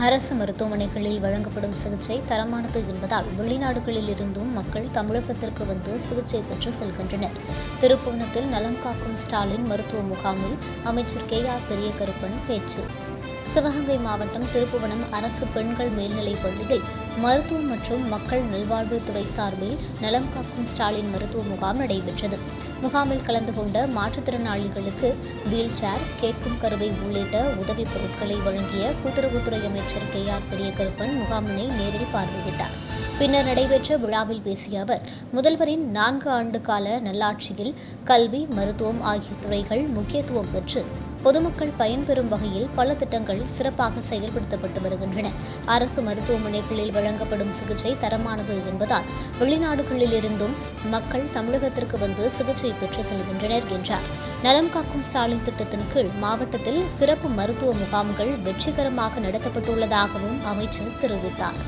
அரசு மருத்துவமனைகளில் வழங்கப்படும் சிகிச்சை தரமானது என்பதால் வெளிநாடுகளில் இருந்தும் மக்கள் தமிழகத்திற்கு வந்து சிகிச்சை பெற்று செல்கின்றனர். திருப்புவனத்தில் நலம் காக்கும் ஸ்டாலின் மருத்துவ முகாமில் அமைச்சர் KR பெரியகருப்பன் பேச்சு. சிவகங்கை மாவட்டம் திருப்புவனம் அரசு பெண்கள் மேல்நிலைப் பள்ளியில் மருத்துவம் மற்றும் மக்கள் நல்வாழ்வுத்துறை சார்பில் நலம் காக்கும் ஸ்டாலின் மருத்துவ முகாம் நடைபெற்றது. முகாமில் கலந்து கொண்ட மாற்றுத்திறனாளிகளுக்கு வீல் சேர், கேட்கும் கருவை உள்ளிட்ட உதவிப் பொருட்களை வழங்கிய கூட்டுறவுத்துறை அமைச்சர் KR பெரியகருப்பன் முகாமினை நேரில் பார்வையிட்டார். பின்னர் நடைபெற்ற விழாவில் பேசிய அவர், முதல்வரின் 4 ஆண்டு கால நல்லாட்சியில் கல்வி, மருத்துவம் ஆகிய துறைகள் முக்கியத்துவம் பெற்று பொதுமக்கள் பயன்பெறும் வகையில் பல திட்டங்கள் சிறப்பாக செயல்படுத்தப்பட்டு வருகின்றன. அரசு மருத்துவமனைகளில் வழங்கப்படும் சிகிச்சை தரமானது என்பதால் வெளிநாடுகளில் இருந்தும் மக்கள் தமிழகத்திற்கு வந்து சிகிச்சை பெற்று செல்கின்றனர் என்றார். நலம் காக்கும் ஸ்டாலின் திட்டத்தின் கீழ் மாவட்டத்தில் சிறப்பு மருத்துவ முகாம்கள் வெற்றிகரமாக நடத்தப்பட்டுள்ளதாகவும் அமைச்சர் தெரிவித்தார்.